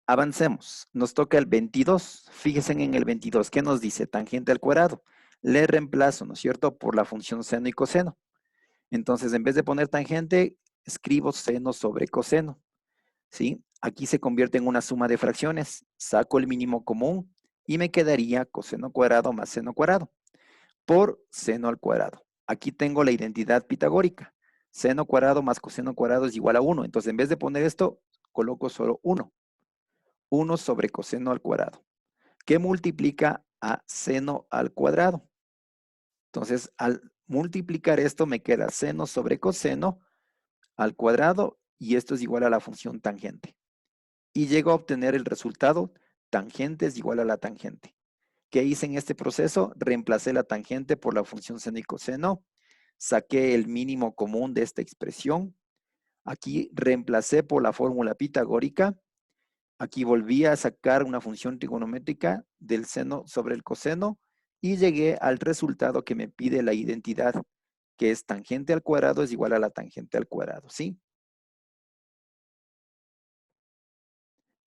Avancemos. Nos toca el 22. Fíjense en el 22. ¿Qué nos dice? Tangente al cuadrado. Le reemplazo, ¿no es cierto?, por la función seno y coseno. Entonces, en vez de poner tangente, escribo seno sobre coseno, ¿sí? Aquí se convierte en una suma de fracciones. Saco el mínimo común y me quedaría coseno cuadrado más seno cuadrado por seno al cuadrado. Aquí tengo la identidad pitagórica. Seno cuadrado más coseno cuadrado es igual a 1. Entonces, en vez de poner esto, coloco solo 1. 1 sobre coseno al cuadrado, que multiplica a seno al cuadrado. Entonces, al multiplicar esto, me queda seno sobre coseno al cuadrado, y esto es igual a la función tangente. Y llego a obtener el resultado, tangente es igual a la tangente. ¿Qué hice en este proceso? Reemplacé la tangente por la función seno y coseno, saqué el mínimo común de esta expresión, aquí reemplacé por la fórmula pitagórica, aquí volví a sacar una función trigonométrica del seno sobre el coseno y llegué al resultado que me pide la identidad, que es tangente al cuadrado es igual a la tangente al cuadrado, ¿sí?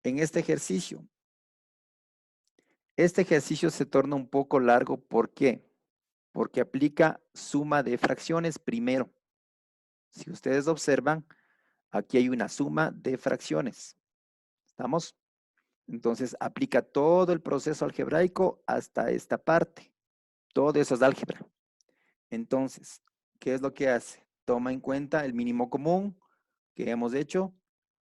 En este ejercicio se torna un poco largo. ¿Por qué? Porque aplica suma de fracciones primero. Si ustedes observan, aquí hay una suma de fracciones. ¿Estamos? Entonces, aplica todo el proceso algebraico hasta esta parte. Todo eso es álgebra. Entonces, ¿qué es lo que hace? Toma en cuenta el mínimo común que hemos hecho,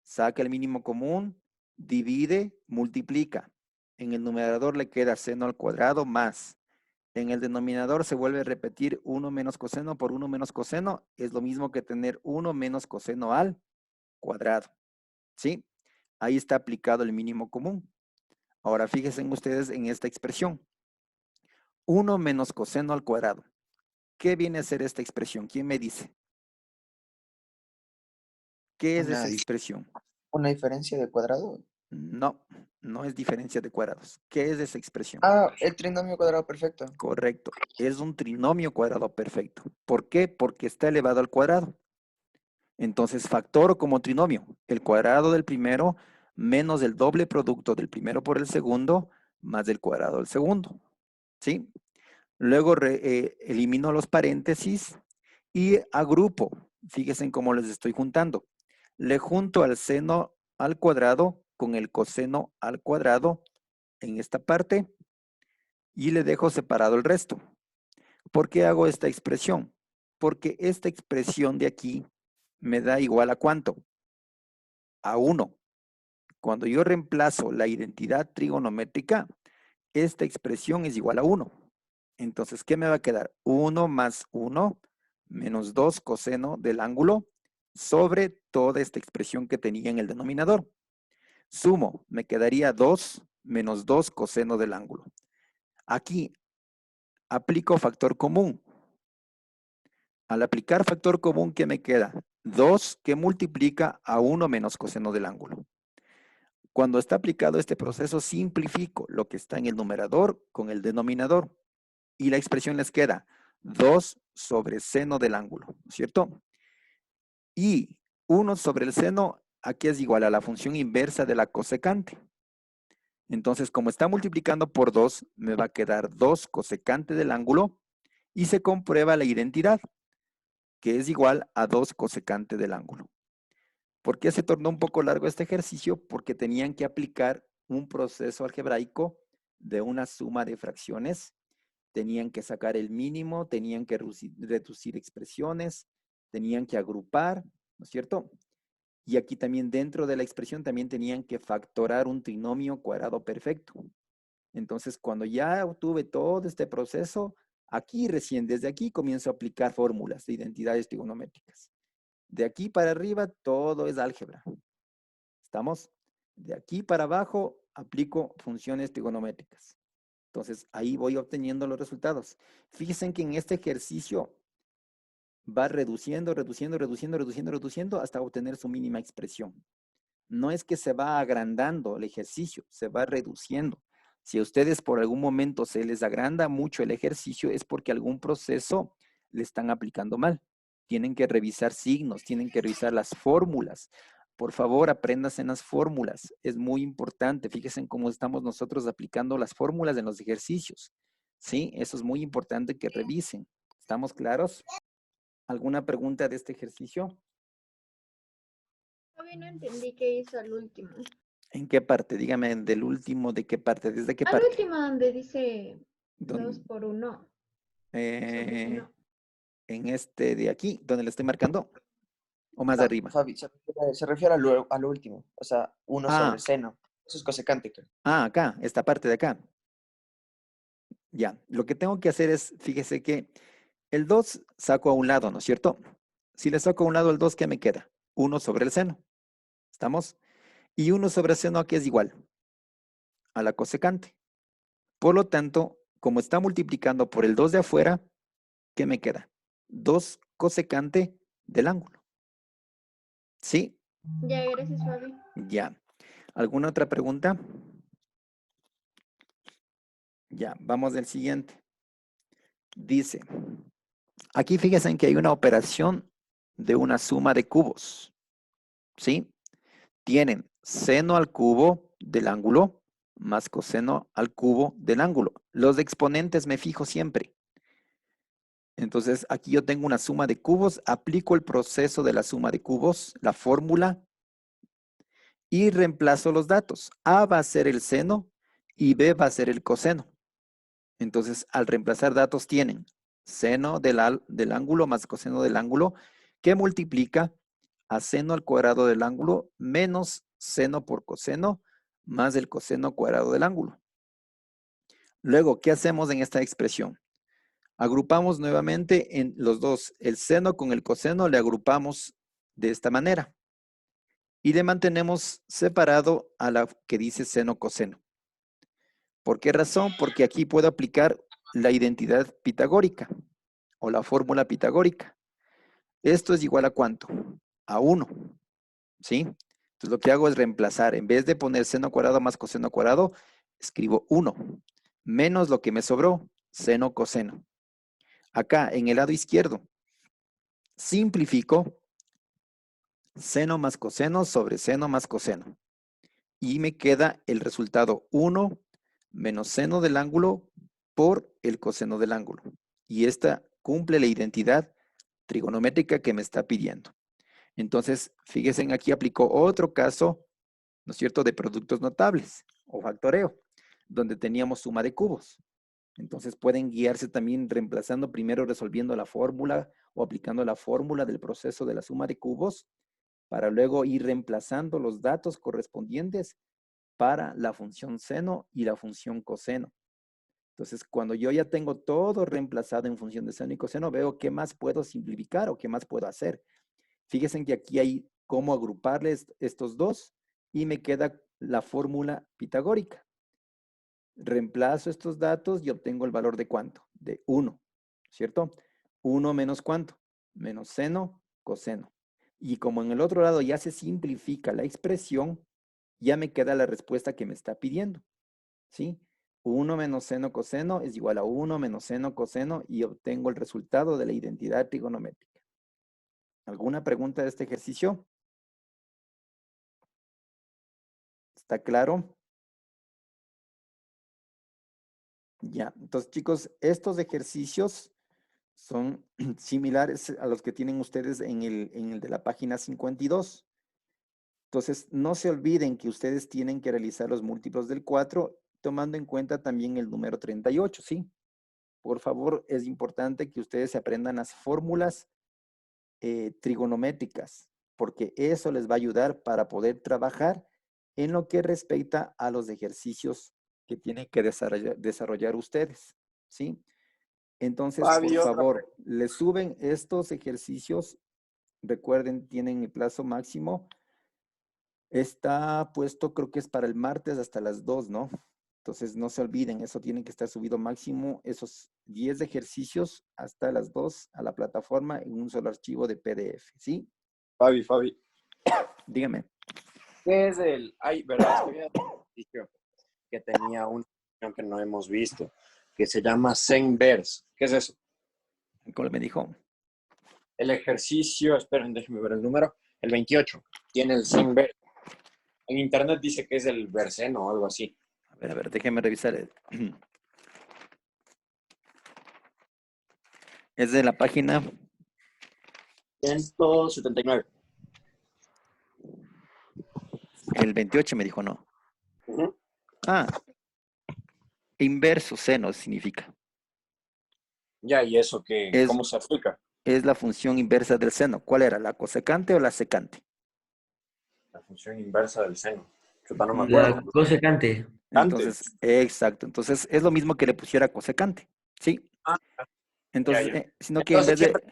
saca el mínimo común, divide, multiplica. En el numerador le queda seno al cuadrado más. En el denominador se vuelve a repetir 1 menos coseno por 1 menos coseno. Es lo mismo que tener 1 menos coseno al cuadrado. ¿Sí? Ahí está aplicado el mínimo común. Ahora fíjense ustedes en esta expresión. 1 menos coseno al cuadrado. ¿Qué viene a ser esta expresión? ¿Quién me dice? ¿Qué es esa expresión? ¿Una diferencia de cuadrado? No, no es diferencia de cuadrados. ¿Qué es esa expresión? Ah, el trinomio cuadrado perfecto. Correcto. Es un trinomio cuadrado perfecto. ¿Por qué? Porque está elevado al cuadrado. Entonces, factoro como trinomio el cuadrado del primero menos el doble producto del primero por el segundo más el cuadrado del segundo. ¿Sí? Luego elimino los paréntesis y agrupo. Fíjense en cómo les estoy juntando. Le junto al seno al cuadrado con el coseno al cuadrado en esta parte y le dejo separado el resto. ¿Por qué hago esta expresión? Porque esta expresión de aquí me da igual a ¿cuánto? A 1. Cuando yo reemplazo la identidad trigonométrica, esta expresión es igual a 1. Entonces, ¿qué me va a quedar? 1 más 1 menos 2 coseno del ángulo sobre toda esta expresión que tenía en el denominador. Sumo, me quedaría 2 menos 2 coseno del ángulo. Aquí aplico factor común. Al aplicar factor común, ¿qué me queda? 2 que multiplica a 1 menos coseno del ángulo. Cuando está aplicado este proceso, simplifico lo que está en el numerador con el denominador. Y la expresión les queda 2 sobre seno del ángulo, ¿cierto? Y 1 sobre el seno, aquí es igual a la función inversa de la cosecante. Entonces, como está multiplicando por 2, me va a quedar 2 cosecante del ángulo y se comprueba la identidad, que es igual a 2 cosecante del ángulo. ¿Por qué se tornó un poco largo este ejercicio? Porque tenían que aplicar un proceso algebraico de una suma de fracciones. Tenían que sacar el mínimo, tenían que reducir expresiones, tenían que agrupar, ¿no es cierto? Y aquí también dentro de la expresión también tenían que factorar un trinomio cuadrado perfecto. Entonces, cuando ya obtuve todo este proceso, aquí recién, desde aquí comienzo a aplicar fórmulas de identidades trigonométricas. De aquí para arriba, todo es álgebra. ¿Estamos? De aquí para abajo, aplico funciones trigonométricas. Entonces, ahí voy obteniendo los resultados. Fíjense que en este ejercicio va reduciendo, reduciendo, reduciendo, reduciendo, reduciendo hasta obtener su mínima expresión. No es que se va agrandando el ejercicio, se va reduciendo. Si a ustedes por algún momento se les agranda mucho el ejercicio, es porque algún proceso le están aplicando mal. Tienen que revisar signos, tienen que revisar las fórmulas. Por favor, apréndanse en las fórmulas. Es muy importante. Fíjense en cómo estamos nosotros aplicando las fórmulas en los ejercicios. ¿Sí? Eso es muy importante que revisen. ¿Estamos claros? ¿Alguna pregunta de este ejercicio? Todavía no entendí qué hizo al último. ¿En qué parte? Dígame del último, ¿de qué parte? ¿Desde qué Al parte? último donde dice Don- 2 por 1. en este de aquí, donde le estoy marcando. ¿O más No, arriba? Fabi, se refiere a lo último. O sea, 1 sobre Ah, seno. Eso es cosecante, creo. acá, esta parte de acá. Ya, lo que tengo que hacer es, fíjese que el 2 saco a un lado, ¿no es cierto? Si le saco a un lado el 2, ¿qué me queda? 1 sobre el seno. ¿Estamos? Y 1 sobre el seno aquí es igual a la cosecante. Por lo tanto, como está multiplicando por el 2 de afuera, ¿qué me queda? 2 cosecante del ángulo. ¿Sí? Ya, gracias, Fabi. Ya. ¿Alguna otra pregunta? Ya, vamos del siguiente. Dice, aquí fíjense en que hay una operación de una suma de cubos. ¿Sí? Tienen seno al cubo del ángulo más coseno al cubo del ángulo. Los exponentes me fijo siempre. Entonces, aquí yo tengo una suma de cubos, aplico el proceso de la suma de cubos, la fórmula, y reemplazo los datos. A va a ser el seno y B va a ser el coseno. Entonces, al reemplazar datos tienen seno del ángulo más coseno del ángulo, que multiplica a seno al cuadrado del ángulo menos seno por coseno más el coseno cuadrado del ángulo. Luego, ¿qué hacemos en esta expresión? Agrupamos nuevamente en los dos, el seno con el coseno le agrupamos de esta manera. Y le mantenemos separado a la que dice seno coseno. ¿Por qué razón? Porque aquí puedo aplicar la identidad pitagórica o la fórmula pitagórica. Esto es igual a ¿cuánto? A 1. ¿Sí? Entonces lo que hago es reemplazar. En vez de poner seno cuadrado más coseno cuadrado, escribo 1 menos lo que me sobró, seno coseno. Acá en el lado izquierdo, simplifico seno más coseno sobre seno más coseno. Y me queda el resultado 1 menos seno del ángulo por el coseno del ángulo. Y esta cumple la identidad trigonométrica que me está pidiendo. Entonces, fíjense, aquí aplicó otro caso, ¿no es cierto?, de productos notables o factoreo, donde teníamos suma de cubos. Entonces pueden guiarse también reemplazando primero resolviendo la fórmula o aplicando la fórmula del proceso de la suma de cubos para luego ir reemplazando los datos correspondientes para la función seno y la función coseno. Entonces, cuando yo ya tengo todo reemplazado en función de seno y coseno, veo qué más puedo simplificar o qué más puedo hacer. Fíjense que aquí hay cómo agruparles estos dos y me queda la fórmula pitagórica. Reemplazo estos datos y obtengo el valor de ¿cuánto? De 1, ¿cierto? 1 menos ¿cuánto? Menos seno, coseno. Y como en el otro lado ya se simplifica la expresión, ya me queda la respuesta que me está pidiendo, ¿sí? 1 menos seno coseno es igual a 1 menos seno coseno y obtengo el resultado de la identidad trigonométrica. ¿Alguna pregunta de este ejercicio? ¿Está claro? Ya, entonces chicos, estos ejercicios son similares a los que tienen ustedes en el de la página 52. Entonces, no se olviden que ustedes tienen que realizar los múltiplos del 4, tomando en cuenta también el número 38, ¿sí? Por favor, es importante que ustedes se aprendan las fórmulas trigonométricas, porque eso les va a ayudar para poder trabajar en lo que respecta a los ejercicios que tienen que desarrollar ustedes, ¿sí? Entonces, por Fabi, otra favor, les suben estos ejercicios. Recuerden, tienen el plazo máximo. Está puesto, creo que es para el martes hasta las 2, ¿no? Entonces, no se olviden, eso tiene que estar subido máximo, esos 10 ejercicios hasta las 2 a la plataforma en un solo archivo de PDF, ¿sí? Fabi. Dígame. ¿Qué es el? Ay, verdad, es que había un ejercicio que tenía una función que no hemos visto, que se llama Zenverse. ¿Qué es eso? ¿Cómo me dijo? El ejercicio, esperen, déjenme ver el número, el 28, tiene el Zenverse. En internet dice que es el verseno o algo así. A ver, déjeme revisar. Es de la página 179. el 28, me dijo, no. Ujú. Ah, inverso seno significa. Ya, ¿y eso qué? Es, ¿Cómo se aplica? es la función inversa del seno. ¿Cuál era? ¿La cosecante o la secante? La función inversa del seno. Chuta, no me La- acuerdo. La cosecante. Entonces, exacto. Entonces, es lo mismo que le pusiera cosecante. ¿Sí? Ah, ya, Entonces, ya. sino que en Entonces vez de, siempre me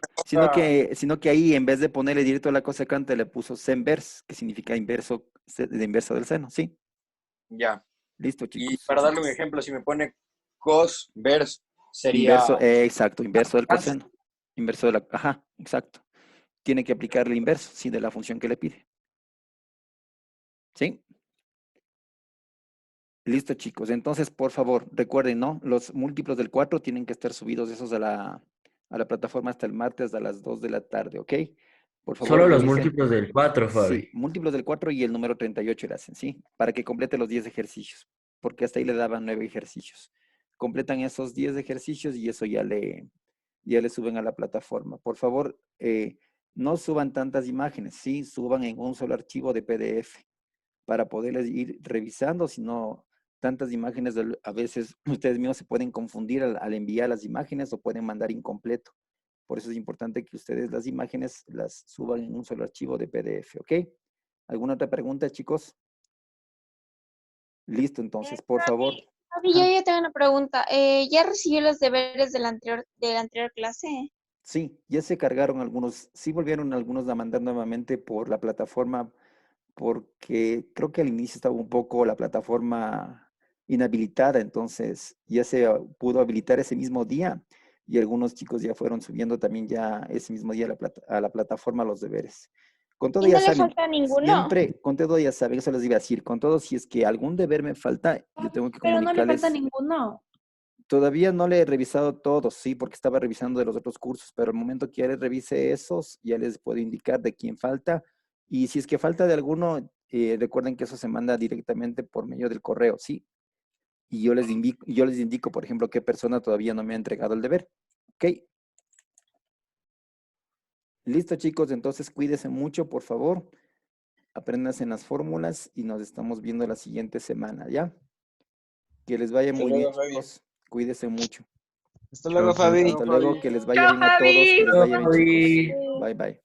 toca- sino que ahí en vez de ponerle directo a la cosecante le puso senvers, que significa inverso, de inverso del seno, ¿sí? Ya. Listo, Y chicos. para darle un ejemplo, si me pone cos vers, Inverso, sería exacto, inverso del cáncer. coseno. Inverso de la, ajá, exacto. Tiene que aplicarle inverso, sí, de la función que le pide. ¿Sí? Listo, chicos. Entonces, por favor, recuerden, ¿no? Los múltiplos del 4 tienen que estar subidos esos a la plataforma hasta el martes a las 2 de la tarde, ¿ok? Por favor, Solo los revisen. múltiplos del 4, Sí, Fabi. múltiplos del 4 y el número 38 le hacen, ¿sí? Para que complete los 10 ejercicios, porque hasta ahí le daban 9 ejercicios. Completan esos 10 ejercicios y eso ya le suben a la plataforma. Por favor, no suban tantas imágenes, ¿sí? Suban en un solo archivo de PDF para poderles ir revisando, si no, tantas imágenes, a veces ustedes mismos se pueden confundir al enviar las imágenes o pueden mandar incompleto. Por eso es importante que ustedes las imágenes las suban en un solo archivo de PDF, ¿ok? ¿Alguna otra pregunta, chicos? Listo, entonces, por favor. Fabi, yo Ajá. ya tengo una pregunta. ¿Ya recibió los deberes de la anterior clase? Sí, ya se cargaron algunos, sí volvieron algunos a mandar nuevamente por la plataforma, porque creo que al inicio estaba un poco la plataforma inhabilitada, entonces ya se pudo habilitar ese mismo día y algunos chicos ya fueron subiendo también ya ese mismo día a la plataforma los deberes. Con todo ¿Y ya no le saben, falta ninguno? siempre, con todo ya saben, eso les iba a decir, con todo si es que algún deber me falta, yo tengo que Pero no le falta comunicarles. ninguno. Todavía no le he revisado todos, sí, porque estaba revisando de los otros cursos, pero al momento que ya les revise esos, ya les puedo indicar de quién falta. Y si es que falta de alguno, recuerden que eso se manda directamente por medio del correo, ¿sí? Y yo les indico, por ejemplo, qué persona todavía no me ha entregado el deber. ¿Ok? Listo, chicos, entonces cuídense mucho, por favor. Apréndanse las fórmulas y nos estamos viendo la siguiente semana, ¿ya? Que les vaya Hasta muy bien, luego, Fabi. chicos. Cuídense mucho. Hasta luego, Chao, Fabi. Hasta luego, que les vaya Chao, bien a todos, que Fabi. les chao, vaya bien, chicos. Fabi. Bye, bye.